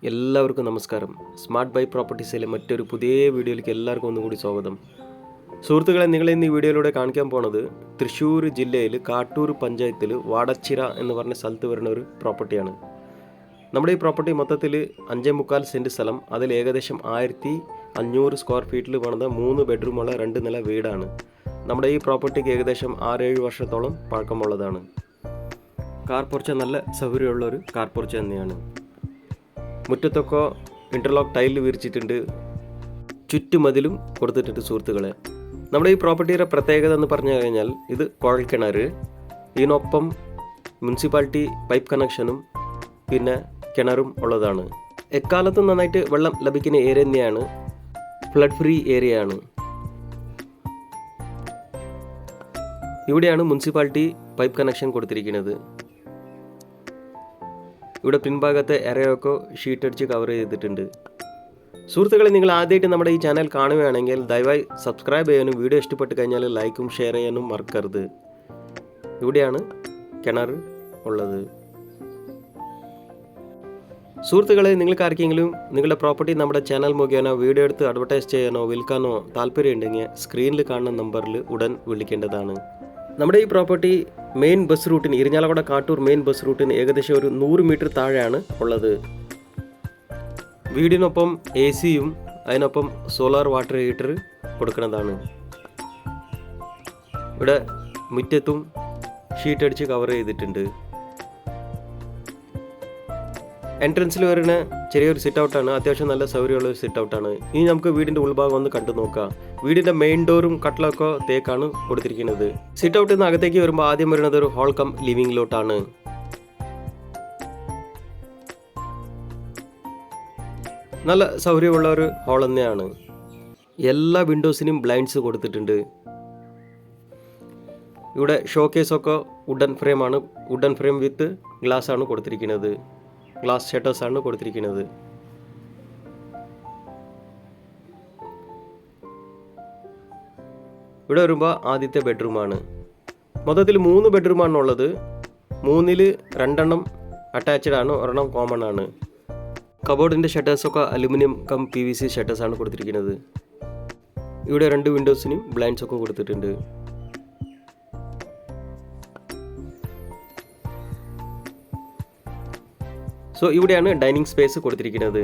എല്ലാവർക്കും നമസ്കാരം. Smart by പ്രോപ്പർട്ടീസിലെ മറ്റൊരു പുതിയ വീഡിയോയിലേക്ക് എല്ലാവർക്കും ഒന്നുകൂടി സ്വാഗതം. സുഹൃത്തുക്കളെ, നിങ്ങളെ ഇന്ന് ഈ വീഡിയോയിലൂടെ കാണിക്കാൻ പോണത് തൃശ്ശൂർ ജില്ലയിൽ കാട്ടൂർ പഞ്ചായത്തിൽ വാടച്ചിറ എന്ന് പറഞ്ഞ സ്ഥലത്ത് വരുന്ന ഒരു പ്രോപ്പർട്ടിയാണ്. നമ്മുടെ ഈ പ്രോപ്പർട്ടി മൊത്തത്തിൽ 5.25 സെൻറ്റ് സ്ഥലം, അതിൽ ഏകദേശം 1500 സ്ക്വയർ ഫീറ്റിൽ പണിത 3 ബെഡ്റൂമുള്ള 2 നില വീടാണ്. നമ്മുടെ ഈ പ്രോപ്പർട്ടിക്ക് ഏകദേശം 6-7 വർഷത്തോളം പഴക്കമുള്ളതാണ്. കാർ പോർച്ച് നല്ല സൗകര്യമുള്ള ഒരു കാർ പോർച്ച് തന്നെയാണ്. മുറ്റത്തൊക്കെ ഇൻ്റർലോക്ക് ടൈൽ വിരിച്ചിട്ടുണ്ട്, ചുറ്റുമതിലും കൊടുത്തിട്ടുണ്ട്. സുഹൃത്തുക്കളെ, നമ്മുടെ ഈ പ്രോപ്പർട്ടിയുടെ പ്രത്യേകത എന്ന് പറഞ്ഞു കഴിഞ്ഞാൽ ഇത് കുഴൽക്കിണർ, ഇതിനൊപ്പം മുനിസിപ്പാലിറ്റി പൈപ്പ് കണക്ഷനും പിന്നെ കിണറും ഉള്ളതാണ്. എക്കാലത്തും നന്നായിട്ട് വെള്ളം ലഭിക്കുന്ന ഏരിയ തന്നെയാണ്, ഫ്ലഡ് ഫ്രീ ഏരിയയാണ്. ഇവിടെയാണ് മുനിസിപ്പാലിറ്റി പൈപ്പ് കണക്ഷൻ കൊടുത്തിരിക്കുന്നത്. ഇവിടെ പിൻഭാഗത്തെ എറയൊക്കെ ഷീറ്റ് അടിച്ച് കവർ ചെയ്തിട്ടുണ്ട്. സുഹൃത്തുക്കളെ, നിങ്ങൾ ആദ്യമായിട്ട് നമ്മുടെ ഈ ചാനൽ കാണുകയാണെങ്കിൽ ദയവായി സബ്സ്ക്രൈബ് ചെയ്യാനും വീഡിയോ ഇഷ്ടപ്പെട്ട് കഴിഞ്ഞാൽ ലൈക്കും ഷെയർ ചെയ്യാനും മറക്കരുത്. ഇവിടെയാണ് കിണർ ഉള്ളത്. സുഹൃത്തുക്കളെ, നിങ്ങൾക്ക് ആർക്കെങ്കിലും നിങ്ങളുടെ പ്രോപ്പർട്ടി നമ്മുടെ ചാനൽ മുഖേന വീഡിയോ എടുത്ത് അഡ്വർടൈസ് ചെയ്യാനോ വിൽക്കാനോ താല്പര്യമുണ്ടെങ്കിൽ സ്ക്രീനിൽ കാണുന്ന നമ്പറിൽ ഉടൻ വിളിക്കേണ്ടതാണ്. നമ്മുടെ ഈ പ്രോപ്പർട്ടി മെയിൻ ബസ് റൂട്ടിന്, ഇരിഞ്ഞാലക്കുട കാട്ടൂർ മെയിൻ ബസ് റൂട്ടിന് ഏകദേശം ഒരു 100 മീറ്റർ താഴെയാണ് ഉള്ളത്. വീടിനൊപ്പം AC-യും അതിനൊപ്പം സോളാർ വാട്ടർ ഹീറ്റർ കൊടുക്കുന്നതാണ്. ഇവിടെ മുറ്റത്തും ഷീറ്റ് അടിച്ച് കവർ ചെയ്തിട്ടുണ്ട്. എൻട്രൻസിൽ വരുന്ന ചെറിയൊരു സിറ്റ് ഔട്ടാണ്, അത്യാവശ്യം നല്ല സൗകര്യമുള്ള ഒരു സിറ്റ് ഔട്ടാണ്. ഇനി നമുക്ക് വീടിൻ്റെ ഉൾഭാഗം ഒന്ന് കണ്ടു നോക്കാം. വീടിൻ്റെ മെയിൻ ഡോറും കട്ടിലൊക്കെ തേക്കാണ് കൊടുത്തിരിക്കുന്നത്. സിറ്റ് ഔട്ടിൽ നിന്ന് അകത്തേക്ക് വരുമ്പോൾ ആദ്യം വരുന്നത് ഒരു ഹോൾ കം ലിവിംഗ് ലോട്ടാണ്. നല്ല സൗകര്യമുള്ള ഒരു ഹോൾ തന്നെയാണ്. എല്ലാ വിൻഡോസിനും ബ്ലൈൻഡ്സ് കൊടുത്തിട്ടുണ്ട്. ഇവിടെ ഷോക്കേസൊക്കെ വുഡൻ ഫ്രെയിമാണ്, വുഡൻ ഫ്രെയിം വിത്ത് ഗ്ലാസ് ആണ് കൊടുത്തിരിക്കുന്നത്. ഗ്ലാസ് ഷട്ടേഴ്സ് ആണ് കൊടുത്തിരിക്കുന്നത്. ഇവിടെ വരുമ്പോൾ ആദ്യത്തെ ബെഡ്റൂമാണ്. മൊത്തത്തിൽ 3 ബെഡ്റൂമാണ് ഉള്ളത്. 3-ൽ 2 അറ്റാച്ച്ഡ് ആണ്, 1 കോമൺ ആണ്. കബോർഡിൻ്റെ ഷട്ടേഴ്സൊക്കെ അലുമിനിയം കം PVC ഷട്ടേഴ്സ് ആണ് കൊടുത്തിരിക്കുന്നത്. ഇവിടെ 2 വിൻഡോസിനും ബ്ലൈൻഡ്സ് ഒക്കെ കൊടുത്തിട്ടുണ്ട്. സോ ഇവിടെയാണ് ഡൈനിങ് സ്പേസ് കൊടുത്തിരിക്കുന്നത്.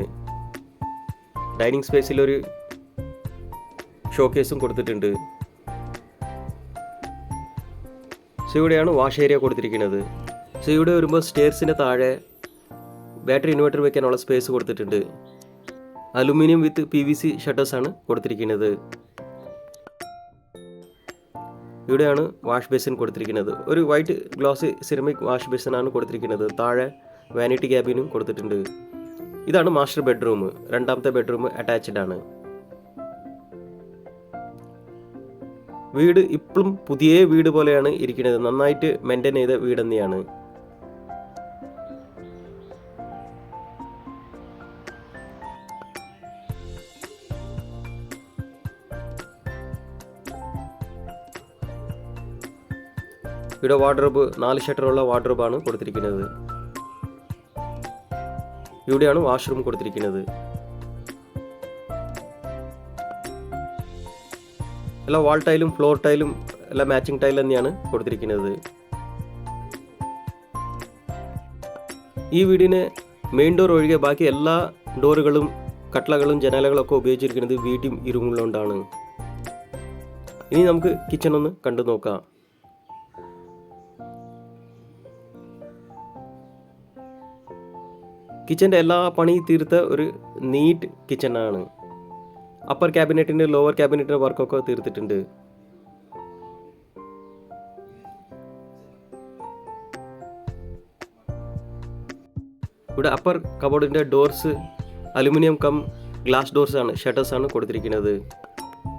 ഡൈനിങ് സ്പേസിൽ ഒരു ഷോക്കേസും കൊടുത്തിട്ടുണ്ട്. സോ ഇവിടെയാണ് വാഷ് ഏരിയ കൊടുത്തിരിക്കുന്നത്. സോ ഇവിടെ വരുമ്പോൾ സ്റ്റെയർസിന് താഴെ ബാറ്ററി ഇൻവെർട്ടർ വെക്കാനുള്ള സ്പേസ് കൊടുത്തിട്ടുണ്ട്. അലുമിനിയം വിത്ത് PVC ഷട്ടേഴ്സാണ് കൊടുത്തിരിക്കുന്നത്. ഇവിടെയാണ് വാഷ് ബേസിൻ കൊടുത്തിരിക്കുന്നത്. ഒരു വൈറ്റ് ഗ്ലോസ് സിറമിക് വാഷ് ബേസിനാണ് കൊടുത്തിരിക്കുന്നത്. താഴെ വാനിറ്റി ക്യാബിനും കൊടുത്തിട്ടുണ്ട്. ഇതാണ് മാസ്റ്റർ ബെഡ്റൂം. 2ാമത്തെ ബെഡ്റൂം അറ്റാച്ച്ഡ് ആണ്. വീട് ഇപ്പോഴും പുതിയ വീട് പോലെയാണ് ഇരിക്കുന്നത്. നന്നായിട്ട് മെയിൻറ്റെയിൻ ചെയ്ത വീട് തന്നെയാണ്. ഇവിടെ വാർഡ്രോബ് 4 ഷട്ടറുള്ള വാർഡ്രോബാണ് കൊടുത്തിരിക്കുന്നത്. ഇവിടെയാണ് വാഷ്റൂം കൊടുത്തിരിക്കുന്നത്. എല്ലാ വാൾ ടൈലും ഫ്ലോർ ടൈലും എല്ലാം മാച്ചിങ് ടൈൽ തന്നെയാണ് കൊടുത്തിരിക്കുന്നത്. ഈ വീടിന് മെയിൻ ഡോർ ഒഴികെ ബാക്കി എല്ലാ ഡോറുകളും കട്ടളകളും ജനാലകളൊക്കെ ഉപയോഗിച്ചിരിക്കുന്നത് വീട്ടും ഇരുമുള്ളതുകൊണ്ടാണ്. ഇനി നമുക്ക് കിച്ചൺ ഒന്ന് കണ്ടു നോക്കാം. കിച്ചൻ്റെ എല്ലാ പണി തീർത്ത ഒരു നീറ്റ് കിച്ചണാണ്. അപ്പർ ക്യാബിനറ്റിൻ്റെ ലോവർ ക്യാബിനറ്റിൻ്റെ വർക്കൊക്കെ തീർത്തിട്ടുണ്ട്. ഇവിടെ അപ്പർ കബോർഡിൻ്റെ doors aluminium cum glass doors ആണ്, ഷട്ടേഴ്സ് ആണ് കൊടുത്തിരിക്കുന്നത്.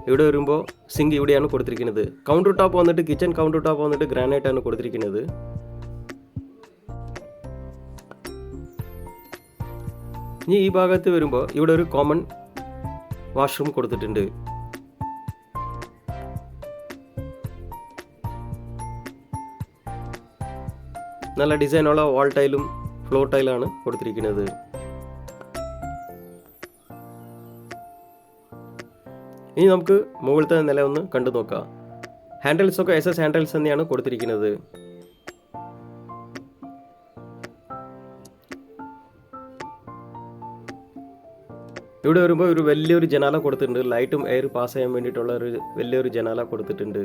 ഇവിടെ വരുമ്പോൾ സിങ്ക് ഇവിടെയാണ് കൊടുത്തിരിക്കുന്നത്. കൗണ്ടർ ടോപ്പ് വന്നിട്ട് കിച്ചൺ കൗണ്ടർ ടോപ്പ് വന്നിട്ട് ഗ്രാനൈറ്റ് ആണ് കൊടുത്തിരിക്കുന്നത്. ഇനി ഈ ഭാഗത്ത് വരുമ്പോൾ ഇവിടെ ഒരു കോമൺ വാഷ്റൂം കൊടുത്തിട്ടുണ്ട്. നല്ല ഡിസൈനുള്ള വാൾ ടൈലും ഫ്ലോർ ടൈലാണ് കൊടുത്തിരിക്കുന്നത്. ഇനി നമുക്ക് മുകളിലത്തെ നില ഒന്ന് കണ്ടു നോക്കാം. ഹാൻഡിൽസൊക്കെ SS ഹാൻഡിൽസ് തന്നെയാണ് കൊടുത്തിരിക്കുന്നത്. ഇവിടെ വരുമ്പോൾ ഒരു വലിയൊരു ജനാല കൊടുത്തിട്ടുണ്ട്. ലൈറ്റും എയർ പാസ് ചെയ്യാൻ വേണ്ടിയിട്ടുള്ള ഒരു വലിയൊരു ജനാല കൊടുത്തിട്ടുണ്ട്.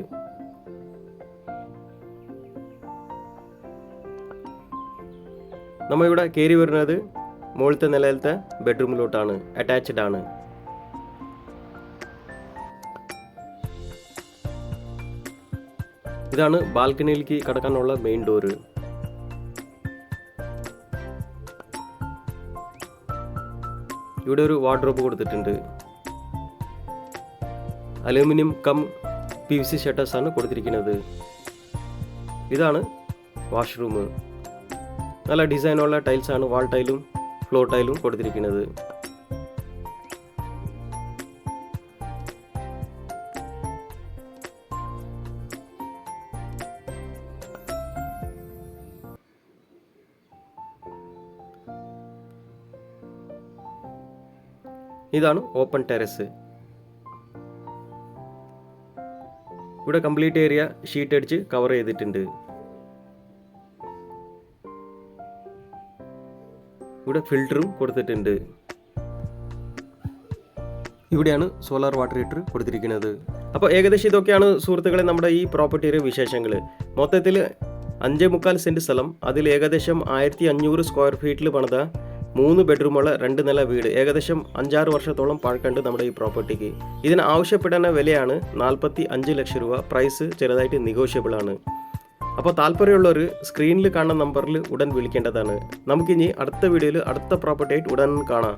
നമ്മൾ ഇവിടെ കയറി വരുന്നത് മുകളിലത്തെ നിലയിലത്തെ ബെഡ്റൂമിലോട്ടാണ്. അറ്റാച്ച്ഡ് ആണ്. ഇതാണ് ബാൽക്കണിയിലേക്ക് കടക്കാനുള്ള മെയിൻ ഡോറ്. ഇവിടെ ഒരു വാർഡ്രോബ് കൊടുത്തിട്ടുണ്ട്. അലൂമിനിയം കം PVC ഷട്ടേഴ്സ് ആണ് കൊടുത്തിരിക്കുന്നത്. ഇതാണ് വാഷ്റൂം. നല്ല ഡിസൈനുള്ള ടൈൽസ് ആണ് വാൾ ടൈലും ഫ്ലോർ ടൈലും കൊടുത്തിരിക്കുന്നത്. ഇതാണ് ഓപ്പൺ ടെറസ്. ഇവിടെ കംപ്ലീറ്റ് ഏരിയ ഷീറ്റ് അടിച്ച് കവർ ചെയ്തിട്ടുണ്ട്. ഇവിടെ ഫിൽറ്ററും കൊടുത്തിട്ടുണ്ട്. ഇവിടെയാണ് സോളാർ വാട്ടർ ഹീറ്റർ കൊടുത്തിരിക്കുന്നത്. അപ്പോൾ ഏകദേശം ഇതൊക്കെയാണ് സുഹൃത്തുക്കളെ നമ്മുടെ ഈ പ്രോപ്പർട്ടിയുടെ വിശേഷങ്ങൾ. മൊത്തത്തിൽ 5.25 സെൻറ്റ് സ്ഥലം, അതിൽ ഏകദേശം 1500 സ്ക്വയർ ഫീറ്റിൽ പണിത 3 ബെഡ്റൂമുള്ള 2 നില വീട്. ഏകദേശം 5-6 വർഷത്തോളം പഴക്കമുണ്ട് നമ്മുടെ ഈ പ്രോപ്പർട്ടിക്ക്. ഇതിന് ആവശ്യപ്പെടുന്ന വിലയാണ് 45 ലക്ഷം രൂപ. പ്രൈസ് ചെറുതായിട്ട് നെഗോഷ്യബിൾ ആണ്. അപ്പോൾ താല്പര്യമുള്ളവർ സ്ക്രീനിൽ കാണുന്ന നമ്പറിൽ ഉടൻ വിളിക്കേണ്ടതാണ്. നമുക്കിനി അടുത്ത വീഡിയോയിൽ അടുത്ത പ്രോപ്പർട്ടി ആയിട്ട് ഉടൻ കാണാം.